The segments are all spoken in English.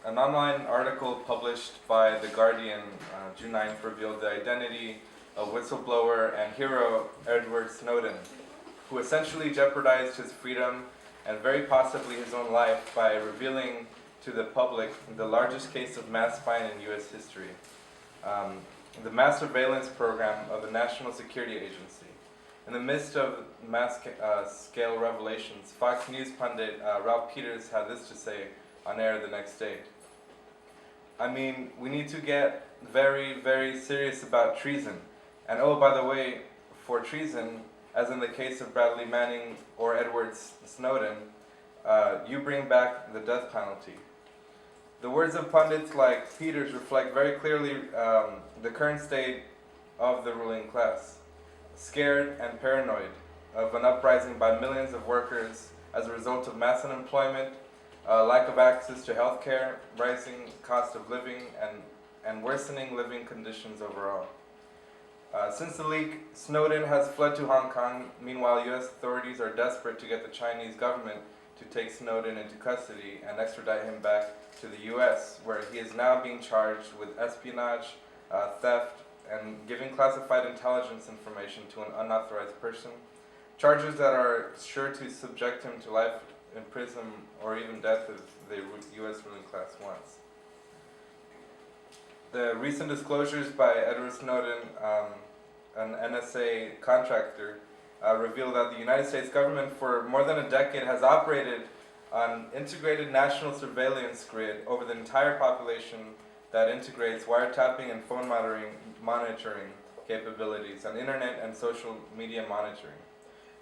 An online article published by The Guardian June 9th revealed the identity of whistleblower and hero Edward Snowden, who essentially jeopardized his freedom and very possibly his own life by revealing to the public the largest case of mass spying in U.S. history, the mass surveillance program of the National Security Agency. In the midst of mass-scale revelations, Fox News pundit Ralph Peters had this to say on air the next day. I mean, we need to get very, very serious about treason. And oh, by the way, for treason, as in the case of Bradley Manning or Edward Snowden, you bring back the death penalty. The words of pundits like Peters reflect very clearly the current state of the ruling class, scared and paranoid of an uprising by millions of workers as a result of mass unemployment, lack of access to health care, rising cost of living, and worsening living conditions overall. Since the leak, Snowden has fled to Hong Kong. Meanwhile, U.S. authorities are desperate to get the Chinese government to take Snowden into custody and extradite him back to the U.S., where he is now being charged with espionage, theft, and giving classified intelligence information to an unauthorized person, charges that are sure to subject him to life in prison or even death if the U.S. ruling class wants. The recent disclosures by Edward Snowden, an NSA contractor, reveal that the United States government for more than a decade has operated an integrated national surveillance grid over the entire population that integrates wiretapping and phone monitoring capabilities and internet and social media monitoring.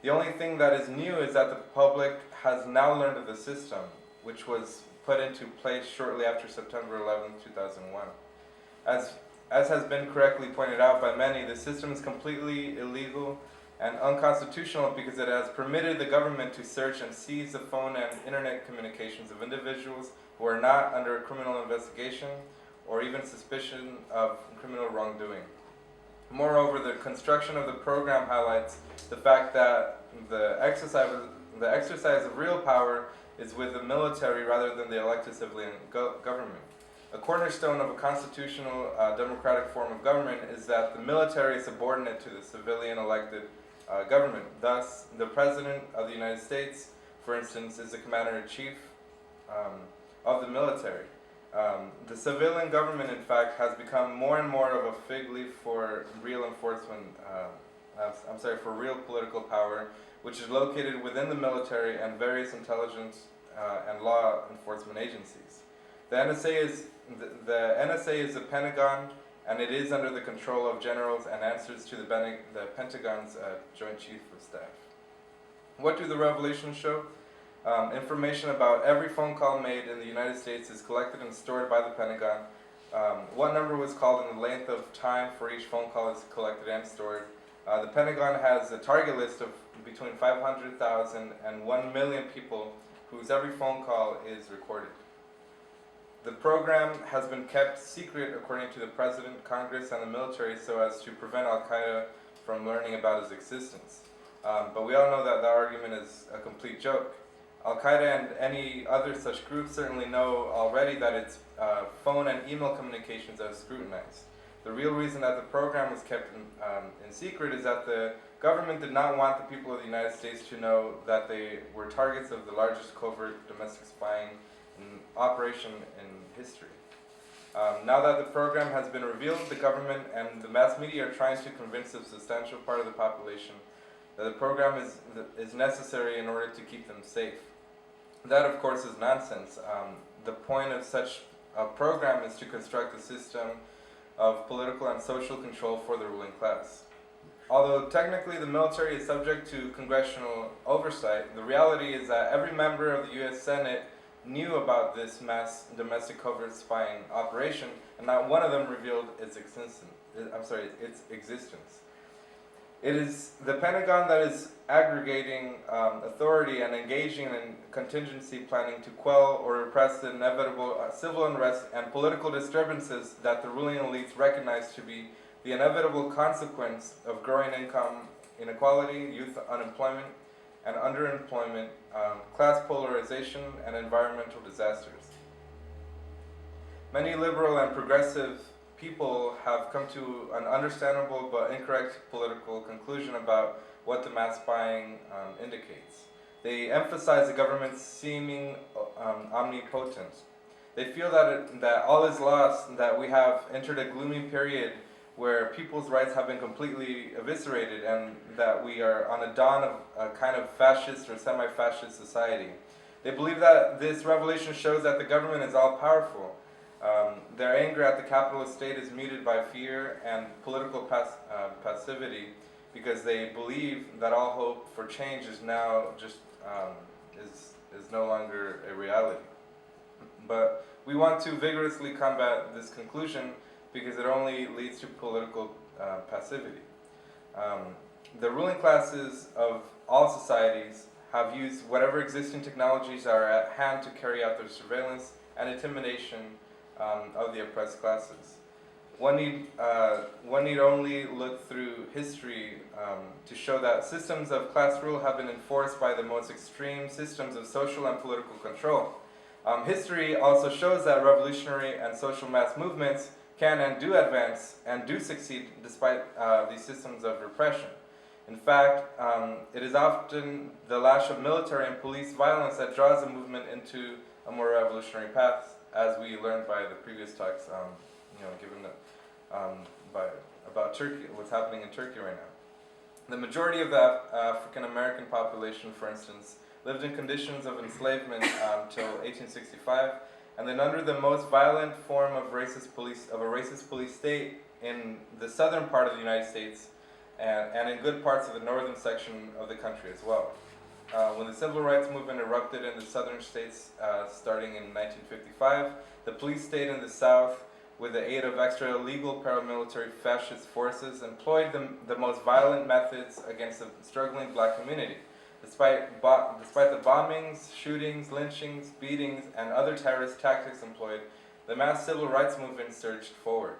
The only thing that is new is that the public has now learned of the system, which was put into place shortly after September 11, 2001. As has been correctly pointed out by many, the system is completely illegal and unconstitutional because it has permitted the government to search and seize the phone and internet communications of individuals who are not under a criminal investigation or even suspicion of criminal wrongdoing. Moreover, the construction of the program highlights the fact that the exercise of real power is with the military rather than the elected civilian government. A cornerstone of a constitutional democratic form of government is that the military is subordinate to the civilian elected government. Thus, the President of the United States, for instance, is the commander-in-chief of the military. The civilian government, in fact, has become more and more of a fig leaf for real for real political power, which is located within the military and various intelligence and law enforcement agencies. The NSA is the Pentagon, and it is under the control of generals and answers to the Pentagon's Joint Chief of Staff. What do the revelations show? Information about every phone call made in the United States is collected and stored by the Pentagon. What number was called and the length of time for each phone call is collected and stored. The Pentagon has a target list of between 500,000 and 1 million people whose every phone call is recorded. The program has been kept secret according to the President, Congress, and the military so as to prevent Al-Qaeda from learning about its existence. But we all know that the argument is a complete joke. Al-Qaeda and any other such group certainly know already that its phone and email communications are scrutinized. The real reason that the program was kept in secret is that the government did not want the people of the United States to know that they were targets of the largest covert domestic spying operation in history. Now that the program has been revealed, the government and the mass media are trying to convince a substantial part of the population that the program is necessary in order to keep them safe. That, of course, is nonsense. The point of such a program is to construct a system of political and social control for the ruling class. Although technically the military is subject to congressional oversight, the reality is that every member of the U.S. Senate knew about this mass domestic covert spying operation, and not one of them revealed its existence. It is the Pentagon that is aggregating authority and engaging in contingency planning to quell or repress the inevitable civil unrest and political disturbances that the ruling elites recognize to be the inevitable consequence of growing income inequality, youth unemployment, and underemployment, class polarization, and environmental disasters. Many liberal and progressive people have come to an understandable but incorrect political conclusion about what the mass spying indicates. They emphasize the government's seeming omnipotence. They feel that all is lost, that we have entered a gloomy period where people's rights have been completely eviscerated, and that we are on a dawn of a kind of fascist or semi-fascist society. They believe that this revelation shows that the government is all-powerful. Their anger at the capitalist state is muted by fear and political passivity, because they believe that all hope for change is now just is no longer a reality. But we want to vigorously combat this conclusion because it only leads to political passivity. The ruling classes of all societies have used whatever existing technologies are at hand to carry out their surveillance and intimidation of the oppressed classes. One need only look through history to show that systems of class rule have been enforced by the most extreme systems of social and political control. History also shows that revolutionary and social mass movements can and do advance and do succeed despite these systems of repression. In fact, it is often the lash of military and police violence that draws a movement into a more revolutionary path, as we learned by the previous talks, given about Turkey, what's happening in Turkey right now. The majority of the African American population, for instance, lived in conditions of enslavement till 1865, and then under the most violent form of a racist police state in the southern part of the United States, and in good parts of the northern section of the country as well. When the civil rights movement erupted in the southern states starting in 1955, the police state in the south, with the aid of extra illegal paramilitary fascist forces, employed the most violent methods against the struggling black community. Despite the bombings, shootings, lynchings, beatings, and other terrorist tactics employed, the mass civil rights movement surged forward.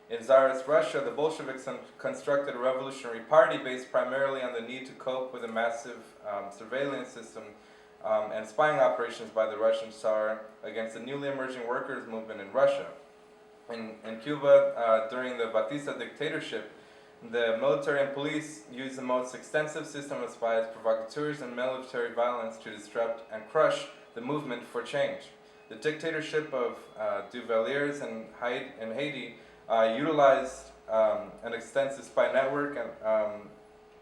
In Tsarist Russia, the Bolsheviks constructed a revolutionary party based primarily on the need to cope with a massive surveillance system and spying operations by the Russian Tsar against the newly emerging workers' movement in Russia. In Cuba, during the Batista dictatorship, the military and police used the most extensive system of spies, provocateurs, and military violence to disrupt and crush the movement for change. The dictatorship of Duvaliers in Haiti utilized an extensive spy network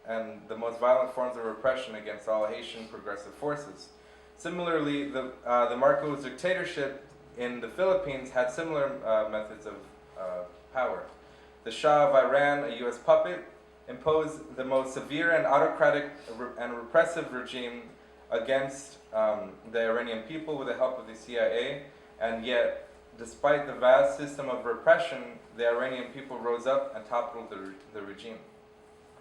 and the most violent forms of repression against all Haitian progressive forces. Similarly, the Marcos dictatorship in the Philippines had similar methods of power. The Shah of Iran, a U.S. puppet, imposed the most severe and autocratic and repressive regime against the Iranian people with the help of the CIA, and yet, despite the vast system of repression, the Iranian people rose up and toppled the regime.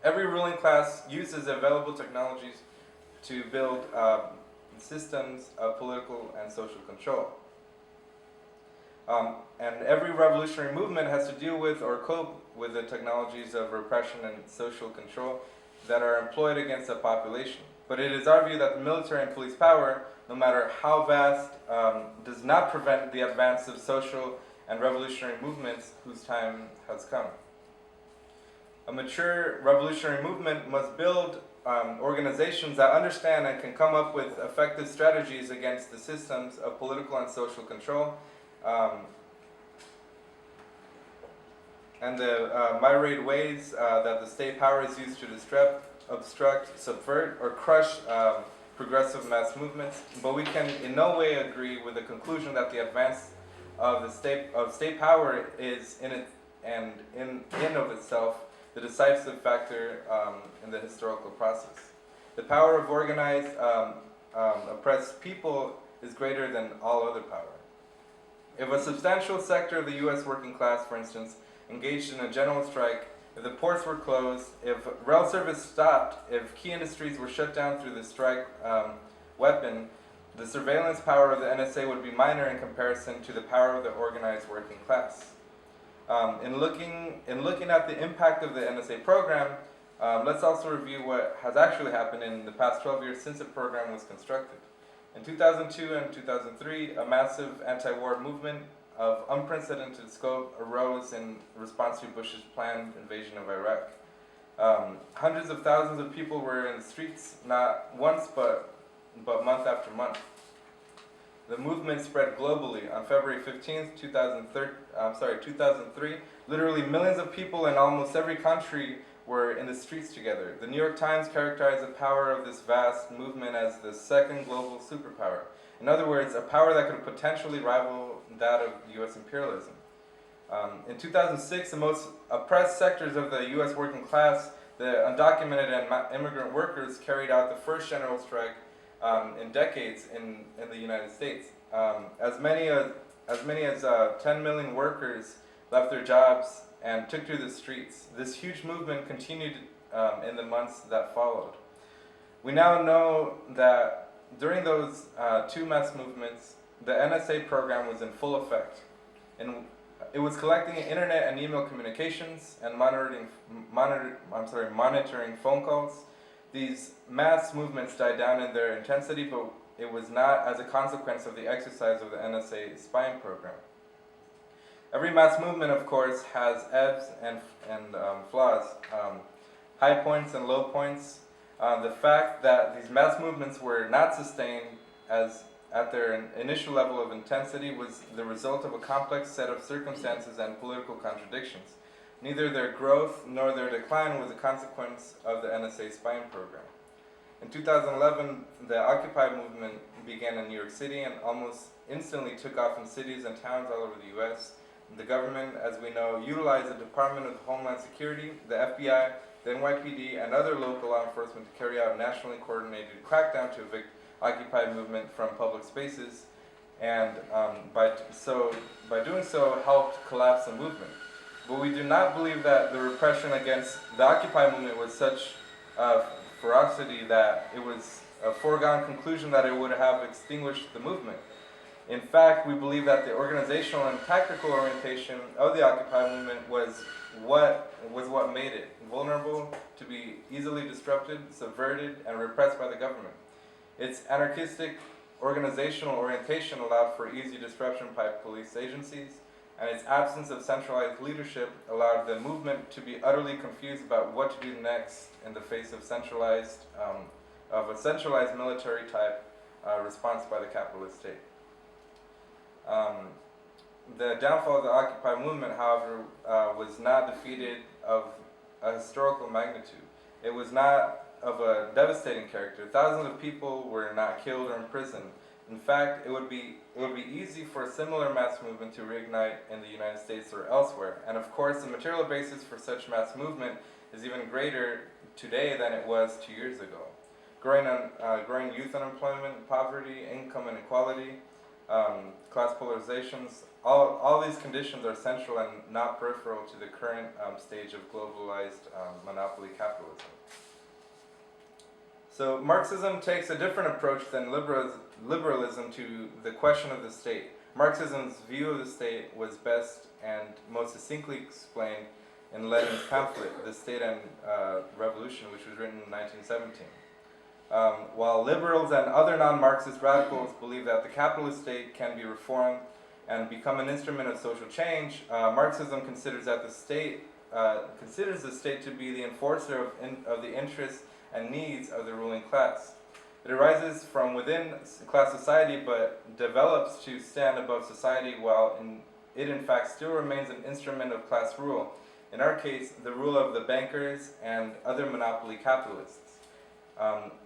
Every ruling class uses available technologies to build systems of political and social control. And every revolutionary movement has to deal with or cope with the technologies of repression and social control that are employed against the population. But it is our view that the military and police power, no matter how vast, does not prevent the advance of social and revolutionary movements whose time has come. A mature revolutionary movement must build organizations that understand and can come up with effective strategies against the systems of political and social control, and the myriad ways that the state power is used to obstruct, subvert, or crush progressive mass movements. But we can in no way agree with the conclusion that the advance of the state power is in of itself the decisive factor in the historical process. The power of organized, oppressed people is greater than all other power. If a substantial sector of the U.S. working class, for instance, engaged in a general strike, if the ports were closed, if rail service stopped, if key industries were shut down through the strike weapon, the surveillance power of the NSA would be minor in comparison to the power of the organized working class. In looking at the impact of the NSA program, let's also review what has actually happened in the past 12 years since the program was constructed. In 2002 and 2003, a massive anti-war movement of unprecedented scope arose in response to Bush's planned invasion of Iraq. Hundreds of thousands of people were in the streets, not once but month after month. The movement spread globally. On February 15th, 2003, literally millions of people in almost every country were in the streets together. The New York Times characterized the power of this vast movement as the second global superpower. In other words, a power that could potentially rival that of U.S. imperialism. In 2006, the most oppressed sectors of the U.S. working class, the undocumented and immigrant workers, carried out the first general strike in decades in the United States. As many as 10 million workers left their jobs and took to the streets. This huge movement continued in the months that followed. We now know that during those two mass movements, the NSA program was in full effect. And it was collecting internet and email communications and monitoring phone calls. These mass movements died down in their intensity, but it was not as a consequence of the exercise of the NSA spying program. Every mass movement, of course, has ebbs and flaws, high points and low points. The fact that these mass movements were not sustained at their initial level of intensity was the result of a complex set of circumstances and political contradictions. Neither their growth nor their decline was a consequence of the NSA spying program. In 2011, the Occupy movement began in New York City and almost instantly took off in cities and towns all over the U.S. The government, as we know, utilized the Department of Homeland Security, the FBI, the NYPD, and other local law enforcement to carry out a nationally coordinated crackdown to evict Occupy movement from public spaces, and by doing so helped collapse the movement. But we do not believe that the repression against the Occupy movement was such ferocity that it was a foregone conclusion that it would have extinguished the movement. In fact, we believe that the organizational and tactical orientation of the Occupy movement was what made it vulnerable to be easily disrupted, subverted, and repressed by the government. Its anarchistic organizational orientation allowed for easy disruption by police agencies, and its absence of centralized leadership allowed the movement to be utterly confused about what to do next in the face of a centralized military type response by the capitalist state. The downfall of the Occupy movement, however, was not defeated of a historical magnitude. It was not of a devastating character. Thousands of people were not killed or imprisoned. In fact, it would be easy for a similar mass movement to reignite in the United States or elsewhere. And of course, the material basis for such mass movement is even greater today than it was 2 years ago. Growing youth unemployment, poverty, income inequality, class polarizations, all these conditions are central and not peripheral to the current stage of globalized monopoly capitalism. So Marxism takes a different approach than liberalism to the question of the state. Marxism's view of the state was best and most succinctly explained in Lenin's pamphlet, The State and Revolution, which was written in 1917. While liberals and other non-Marxist radicals believe that the capitalist state can be reformed and become an instrument of social change, Marxism considers that the state to be the enforcer of the interests and needs of the ruling class. It arises from within class society but develops to stand above society, while it in fact still remains an instrument of class rule. In our case, the rule of the bankers and other monopoly capitalists.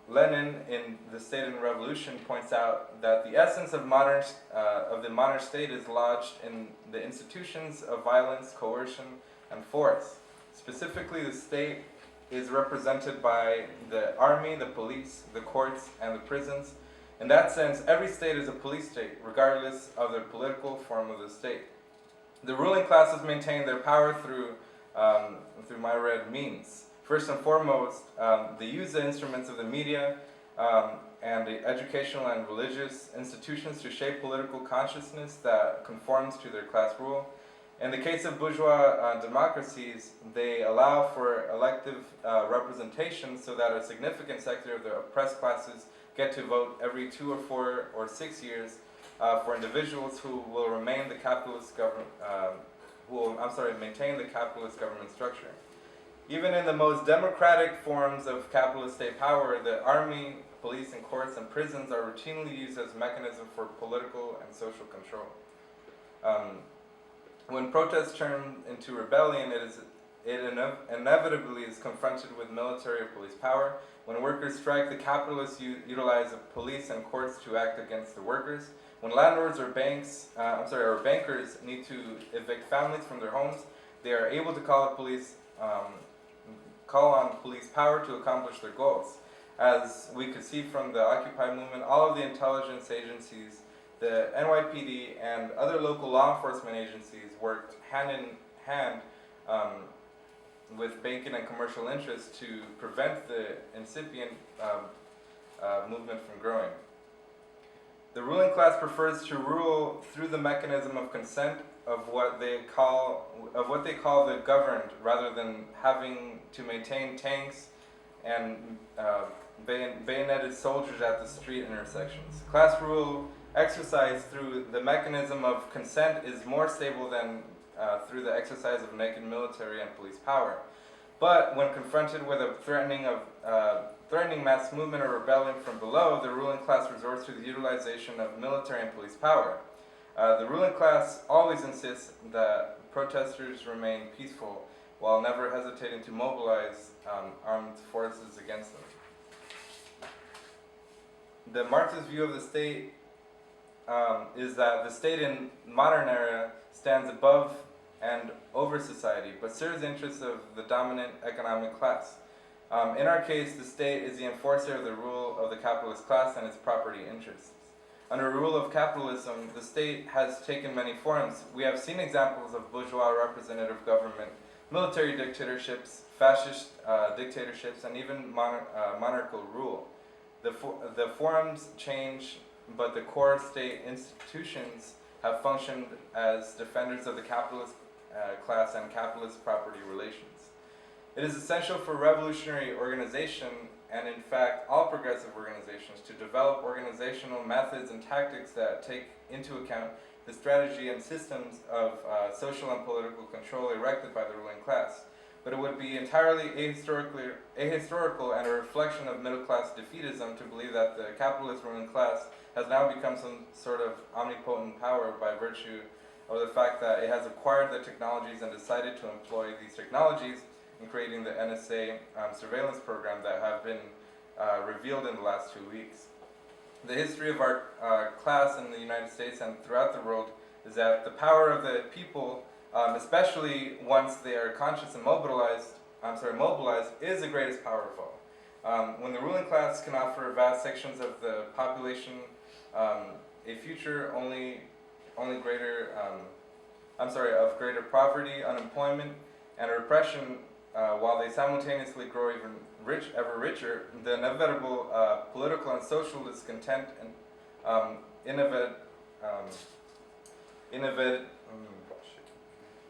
Lenin, in The State and Revolution, points out that the essence of the modern state is lodged in the institutions of violence, coercion, and force. Specifically, the state is represented by the army, the police, the courts, and the prisons. In that sense, every state is a police state, regardless of the political form of the state. The ruling classes maintain their power through myriad means. First and foremost, they use the instruments of the media and the educational and religious institutions to shape political consciousness that conforms to their class rule. In the case of bourgeois democracies, they allow for elective representation so that a significant sector of the oppressed classes get to vote every 2 or 4 or 6 years for individuals who will remain the capitalist government, maintain the capitalist government structure. Even in the most democratic forms of capitalist state power, the army, police, and courts and prisons are routinely used as a mechanism for political and social control. When protests turn into rebellion, it inevitably is confronted with military or police power. When workers strike, the capitalists utilize the police and courts to act against the workers. When landlords or bankers need to evict families from their homes, they are able to call on police power to accomplish their goals. As we could see from the Occupy movement, all of the intelligence agencies, the NYPD, and other local law enforcement agencies worked hand in hand with banking and commercial interests to prevent the incipient movement from growing. The ruling class prefers to rule through the mechanism of consent of what they call the governed, rather than having to maintain tanks and bayoneted soldiers at the street intersections. Class rule exercised through the mechanism of consent is more stable than through the exercise of naked military and police power. But when confronted with a threatening mass movement or rebellion from below, the ruling class resorts to the utilization of military and police power. The ruling class always insists that protesters remain peaceful while never hesitating to mobilize armed forces against them. The Marxist view of the state is that the state in modern era stands above and over society, but serves the interests of the dominant economic class. In our case, the state is the enforcer of the rule of the capitalist class and its property interests. Under rule of capitalism, the state has taken many forms. We have seen examples of bourgeois representative government, military dictatorships, fascist dictatorships, and even monarchical rule. The forms change, but the core state institutions have functioned as defenders of the capitalist class and capitalist property relations. It is essential for revolutionary organization, and in fact all progressive organizations, to develop organizational methods and tactics that take into account the strategy and systems of social and political control erected by the ruling class. But it would be entirely ahistorical and a reflection of middle-class defeatism to believe that the capitalist ruling class has now become some sort of omnipotent power by virtue of the fact that it has acquired the technologies and decided to employ these technologies in creating the NSA surveillance program that have been revealed in the last 2 weeks. The history of our class in the United States and throughout the world is that the power of the people, especially once they are conscious and mobilized, is the greatest power of all. When the ruling class can offer vast sections of the population a future of greater poverty, unemployment, and repression, while they simultaneously grow ever richer, the inevitable political and social discontent and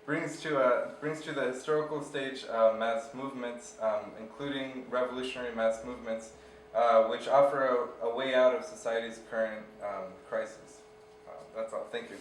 brings to the historical stage mass movements, including revolutionary mass movements, which offer a way out of society's current crisis. That's all. Thank you.